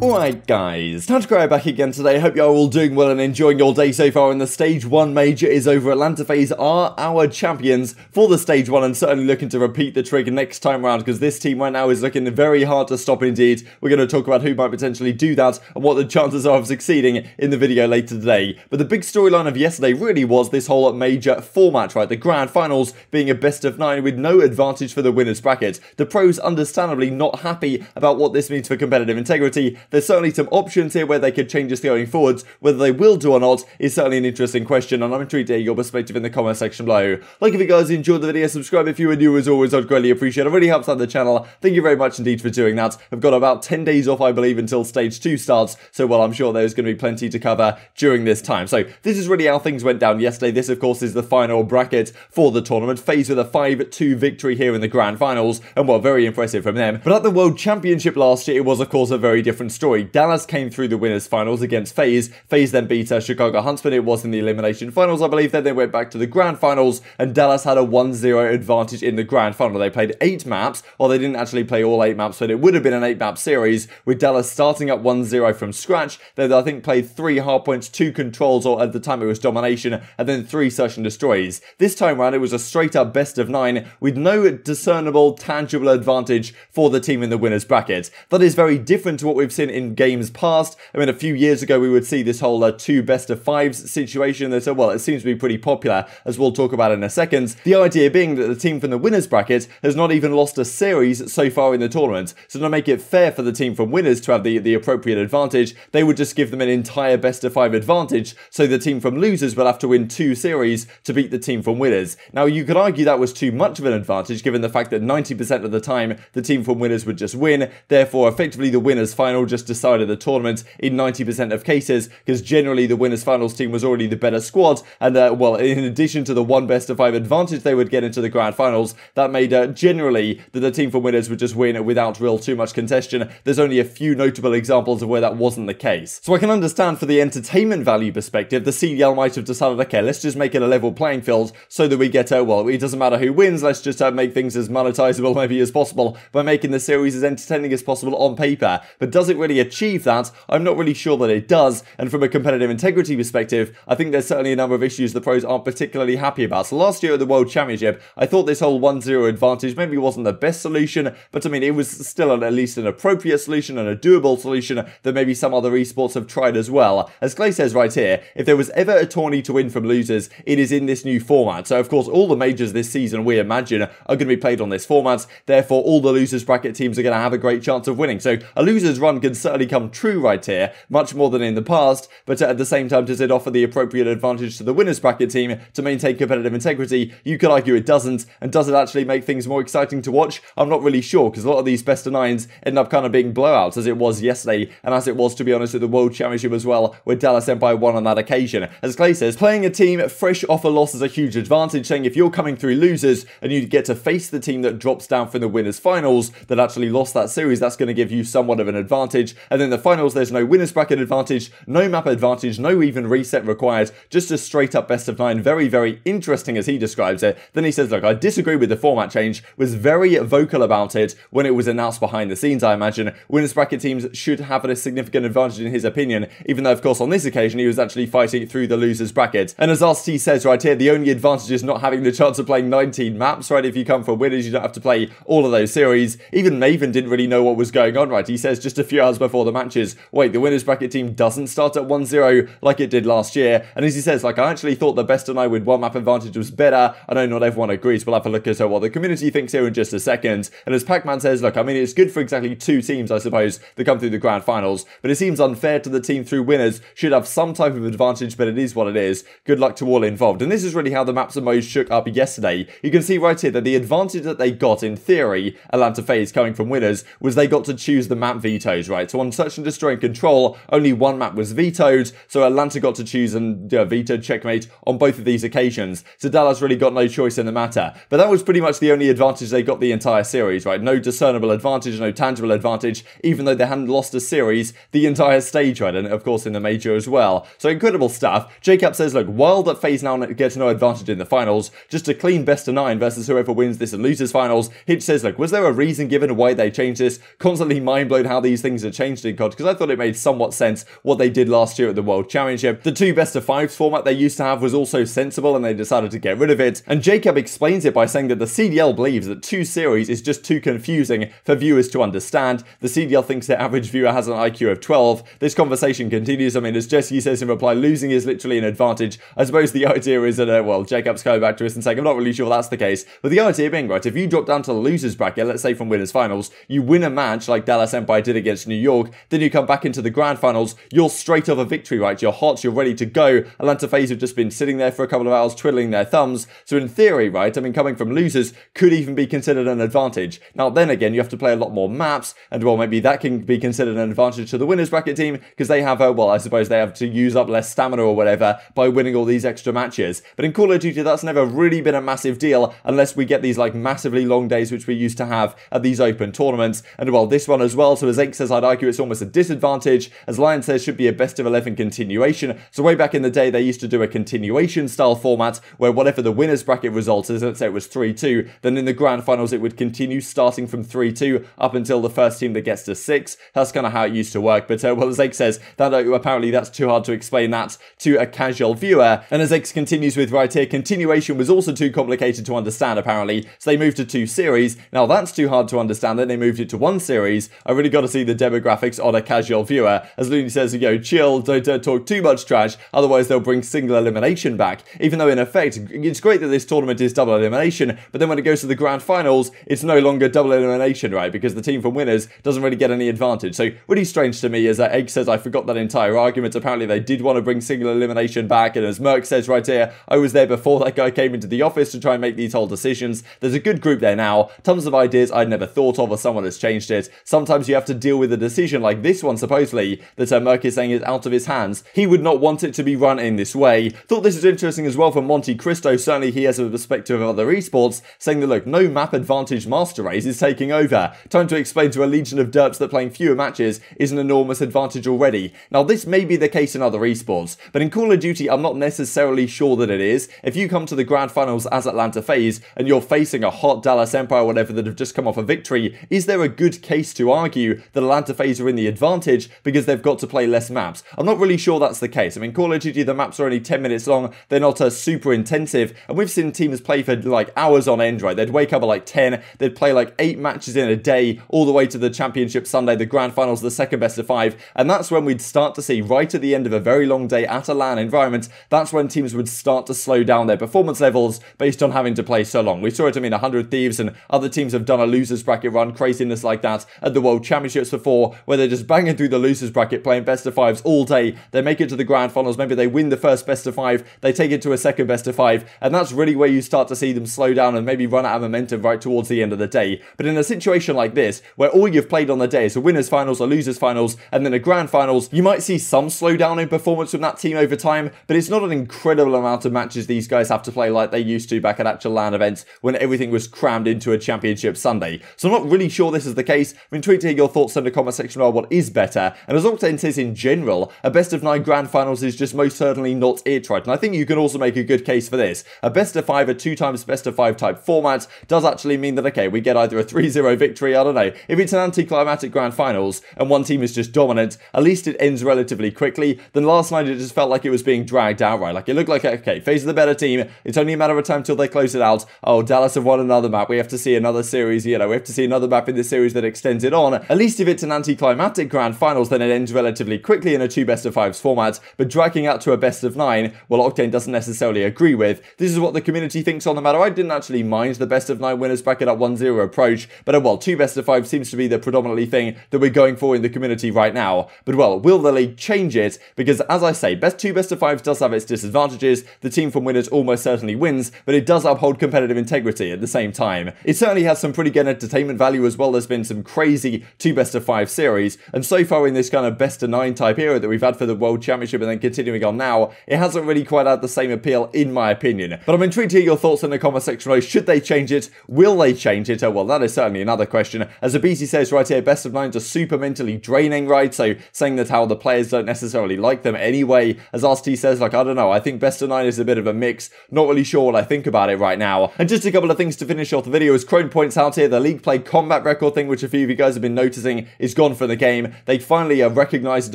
Alright guys, TacticalRab back again today. Hope you are all doing well and enjoying your day so far. And the Stage 1 Major is over. Atlanta FaZe are our champions for the Stage 1 and certainly looking to repeat the trick next time around, because this team right now is looking very hard to stop indeed. We're going to talk about who might potentially do that and what the chances are of succeeding in the video later today. But the big storyline of yesterday really was this whole major format, right? The grand finals being a best of 9 with no advantage for the winners bracket. The pros understandably not happy about what this means for competitive integrity. There's certainly some options here where they could change this going forwards. Whether they will do or not is certainly an interesting question, and I'm intrigued to hear your perspective in the comment section below. Like if you guys enjoyed the video, subscribe if you are new as always, I'd greatly appreciate it. It really helps out the channel. Thank you very much indeed for doing that. I've got about 10 days off, I believe, until Stage 2 starts, so well, I'm sure there's going to be plenty to cover during this time. So this is really how things went down yesterday. This, of course, is the final bracket for the tournament. FaZe with a 5-2 victory here in the grand finals, and well, very impressive from them. But at the World Championship last year, it was, of course, a very different story. Dallas came through the winners finals against FaZe. FaZe then beat Chicago Huntsman. It was in the elimination finals, I believe. Then they went back to the grand finals, and Dallas had a 1-0 advantage in the grand final. They played 8 maps, or they didn't actually play all 8 maps, but it would have been an 8-map series, with Dallas starting up 1-0 from scratch. They, I think, played 3 hardpoints, 2 controls, or at the time it was domination, and then 3 search and destroys. This time around, it was a straight-up best of 9, with no discernible, tangible advantage for the team in the winners bracket. That is very different to what we've seen in games past. I mean, a few years ago, we would see this whole 2 best of 5s situation. So, well, it seems to be pretty popular, as we'll talk about in a second. The idea being that the team from the winners bracket has not even lost a series so far in the tournament. So to make it fair for the team from winners to have the appropriate advantage, they would just give them an entire best of 5 advantage. So the team from losers will have to win 2 series to beat the team from winners. Now, you could argue that was too much of an advantage, given the fact that 90% of the time, the team from winners would just win. Therefore, effectively, the winners final just decided the tournament in 90% of cases, because generally the winners finals team was already the better squad, and well, in addition to the 1 best of 5 advantage they would get into the grand finals, that made generally that the team from winners would just win without too much contention. There's only a few notable examples of where that wasn't the case. So I can understand, for the entertainment value perspective, the CDL might have decided, okay, let's just make it a level playing field so that we get, well, it doesn't matter who wins, let's just make things as monetizable maybe as possible by making the series as entertaining as possible on paper. But does it really achieve that? I'm not really sure that it does, and from a competitive integrity perspective, I think there's certainly a number of issues the pros aren't particularly happy about. So last year at the World Championship, I thought this whole 1-0 advantage maybe wasn't the best solution, but I mean, it was still at least an appropriate solution and a doable solution that maybe some other esports have tried as well. As Clay says right here, if there was ever a tourney to win from losers, it is in this new format. So of course, all the majors this season, we imagine, are going to be played on this format. Therefore, all the losers bracket teams are going to have a great chance of winning. So a losers run can certainly come true right here, much more than in the past, but at the same time, does it offer the appropriate advantage to the winners bracket team to maintain competitive integrity? You could argue it doesn't, and does it actually make things more exciting to watch? I'm not really sure, because a lot of these best of 9s end up kind of being blowouts, as it was yesterday, and as it was, to be honest, at the World Championship as well, where Dallas Empire won on that occasion. As Clay says, playing a team fresh off a loss is a huge advantage, saying if you're coming through losers and you get to face the team that drops down from the winners finals that actually lost that series, that's going to give you somewhat of an advantage. And then the finals, there's no winners bracket advantage, no map advantage, no even reset required, just a straight up best of 9. Very, very interesting as he describes it. Then he says, look, I disagree with the format change, was very vocal about it when it was announced behind the scenes. I imagine winners bracket teams should have a significant advantage in his opinion, even though of course on this occasion he was actually fighting through the losers bracket. And as Arcitys says right here, the only advantage is not having the chance of playing 19 maps, right? If you come from winners, you don't have to play all of those series. Even Maven didn't really know what was going on, right? He says just a few hours before the matches, wait, the winners bracket team doesn't start at 1-0 like it did last year. And as he says, like, I actually thought the best of 9 with 1 map advantage was better. I know not everyone agrees. We'll have a look at what the community thinks here in just a second. And as Pac-Man says, look, I mean, it's good for exactly 2 teams, I suppose, that come through the grand finals, but it seems unfair to the team through winners. Should have some type of advantage, but it is what it is. Good luck to all involved. And this is really how the maps and modes shook up yesterday. You can see right here that the advantage that they got, in theory, Atlanta FaZe coming from winners, was they got to choose the map vetoes, right? right? So on Search and Destroy and Control, only one map was vetoed, so Atlanta got to choose and vetoed checkmate on both of these occasions. So Dallas really got no choice in the matter. But that was pretty much the only advantage they got the entire series, right? No discernible advantage, no tangible advantage, even though they hadn't lost a series the entire stage, right? And of course in the major as well. So incredible stuff. Jacob says, look, while that FaZe now gets no advantage in the finals, just a clean best of 9 versus whoever wins this and loses finals. Hitch says, look, was there a reason given why they changed this? Constantly mind blown how these things are changed in COD, because I thought it made somewhat sense what they did last year at the World Championship. The 2 best of 5s format they used to have was also sensible and they decided to get rid of it. And Jacob explains it by saying that the CDL believes that 2 series is just too confusing for viewers to understand. The CDL thinks their average viewer has an IQ of 12. This conversation continues. I mean, as Jesse says in reply, losing is literally an advantage. I suppose the idea is that, well, Jacob's coming back to us and saying, I'm not really sure that's the case. But the idea being, right, if you drop down to the losers bracket, let's say from winners finals, you win a match like Dallas Empire did against New York, then you come back into the grand finals, you're straight off a victory, right? You're hot, you're ready to go. Atlanta FaZe have just been sitting there for a couple of hours twiddling their thumbs. So in theory, right, I mean, coming from losers could even be considered an advantage. Now, then again, you have to play a lot more maps, and well, maybe that can be considered an advantage to the winners bracket team, because they have, well, I suppose they have to use up less stamina or whatever by winning all these extra matches. But in Call of Duty, that's never really been a massive deal unless we get these like massively long days which we used to have at these open tournaments. And well, this one as well. So as Ake says, I'd argue it's almost a disadvantage. As Lion says, should be a best of 11 continuation. So way back in the day, they used to do a continuation style format where whatever the winners bracket result is, let's say it was 3-2, then in the grand finals it would continue starting from 3-2 up until the first team that gets to 6. That's kind of how it used to work. But well, as Ake says, that apparently that's too hard to explain that to a casual viewer. And as Ake continues with right here, continuation was also too complicated to understand apparently, so they moved to 2 series. Now that's too hard to understand, then they moved it to 1 series. I really got to see the demographics on a casual viewer. As Loony says, chill, don't talk too much trash, otherwise they'll bring single elimination back. Even though in effect, it's great that this tournament is double elimination, but then when it goes to the grand finals, it's no longer double elimination, right? Because the team from winners doesn't really get any advantage. So really strange to me is that Egg says, I forgot that entire argument. Apparently they did want to bring single elimination back, and as Merc says right here, I was there before that guy came into the office to try and make these whole decisions. There's a good group there now, tons of ideas I'd never thought of, or someone has changed it. Sometimes you have to deal with a decision like this one, supposedly, that Merc is saying is out of his hands. He would not want it to be run in this way. Thought this was interesting as well from Monte Cristo. Certainly he has a perspective of other esports, saying that, look, no map advantage master race is taking over. Time to explain to a legion of derps that playing fewer matches is an enormous advantage already. Now, this may be the case in other esports, but in Call of Duty, I'm not necessarily sure that it is. If you come to the grand finals as Atlanta FaZe, and you're facing a hot Dallas Empire or whatever that have just come off a victory, is there a good case to argue that Atlanta FaZe are in the advantage because they've got to play less maps? I'm not really sure that's the case. I mean, Call of Duty, the maps are only 10 minutes long, they're not super intensive, and we've seen teams play for like hours on end, right? They'd wake up at like 10, they'd play like 8 matches in a day, all the way to the championship Sunday, the grand finals, the second best of 5, and that's when we'd start to see, right at the end of a very long day at a LAN environment, that's when teams would start to slow down their performance levels based on having to play so long. We saw it, I mean, 100 Thieves and other teams have done a losers bracket run, craziness like that at the World Championships before, where they're just banging through the losers bracket, playing best of 5s all day. They make it to the grand finals, maybe they win the first best of 5, they take it to a second best of 5, and that's really where you start to see them slow down and maybe run out of momentum right towards the end of the day. But in a situation like this, where all you've played on the day is a winners finals, a losers finals, and then a grand finals, you might see some slowdown in performance from that team over time, but it's not an incredible amount of matches these guys have to play like they used to back at actual LAN events when everything was crammed into a championship Sunday. So I'm not really sure this is the case. I'm intrigued to hear your thoughts in the comment section about what is better. And as Octane says, in general, a best of 9 grand finals is just most certainly not it, right? And I think you can also make a good case for this. A best of 5, a 2 times best of 5 type format does actually mean that, okay, we get either a 3-0 victory, I don't know. If it's an anticlimactic grand finals and one team is just dominant, at least it ends relatively quickly. Then last night it just felt like it was being dragged out, right? Like it looked like, okay, FaZe are the better team. It's only a matter of time till they close it out. Oh, Dallas have won another map. We have to see another series, we have to see another map in this series that extends it on. At least if it's an anticlimactic grand finals, then it ends relatively quickly in a 2 best of 5s format, but dragging out to a best of 9, well, Octane doesn't necessarily agree with. This is what the community thinks on the matter. I didn't actually mind the best of 9 winners bracket at 1-0 approach, but well, 2 best of 5 seems to be the predominantly thing that we're going for in the community right now. But well, will the league change it? Because as I say, 2 best of 5s does have its disadvantages. The team from winners almost certainly wins, but it does uphold competitive integrity at the same time. It certainly has some pretty good entertainment value as well. There's been some crazy 2 best of 5s series, and so far in this kind of best of 9 type era that we've had for the World Championship and then continuing on now, it hasn't really quite had the same appeal in my opinion. But I'm intrigued to hear your thoughts in the comment section below. Should they change it? Will they change it? Oh, well, that is certainly another question. As aBeZy says right here, best of 9s are super mentally draining, right? So saying that how the players don't necessarily like them anyway. As Arcitys says, like, I don't know, I think best of 9 is a bit of a mix. Not really sure what I think about it right now. And just a couple of things to finish off the video. As Crone points out here, the league play combat record thing, which a few of you guys have been noticing, is gone from the game. They finally recognized it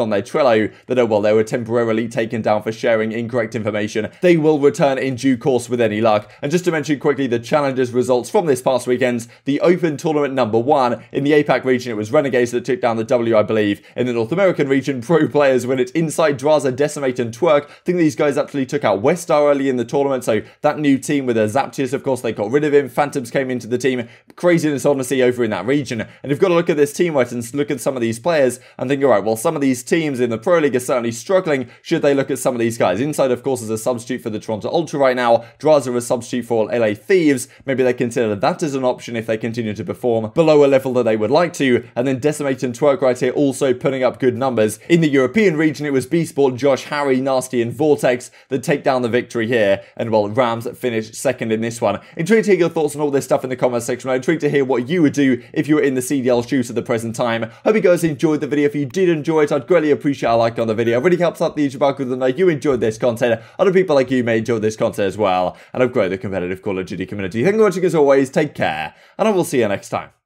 on their Trello that, oh, well, they were temporarily taken down for sharing incorrect information. They will return in due course with any luck. And just to mention quickly the challenges results from this past weekend, the Open Tournament number 1 in the APAC region, it was Renegades that took down the W, I believe. In the North American region, pro players win it inside Drazah, Decimate and Twerk. I think these guys actually took out Westar early in the tournament, so that new team with Zaptius, of course, they got rid of him. Phantoms came into the team. Craziness, honestly, over in that region. And you've got to look at this team, right, and look at some of these players and think, all right, well, some of these teams in the Pro League are certainly struggling. Should they look at some of these guys? Inside, of course, is a substitute for the Toronto Ultra right now. Drazah a substitute for LA Thieves. Maybe they consider that as an option if they continue to perform below a level that they would like to. And then Decimate and Twerk right here also putting up good numbers. In the European region, it was B-Sport, Josh, Harry, Nasty and Vortex that take down the victory here. And, well, Rams finished second in this one. Intrigued to hear your thoughts on all this stuff in the comment section. I'm intrigued to hear what you would do if you were in the CDL shoes at the present time. Hope you guys enjoyed the video. If you did enjoy it, I'd greatly appreciate a like on the video. It really helps out the YouTube algorithm to know you enjoyed this content. Other people like you may enjoy this content as well. And I've grown the competitive Call of Duty community. Thank you for watching as always. Take care. And I will see you next time.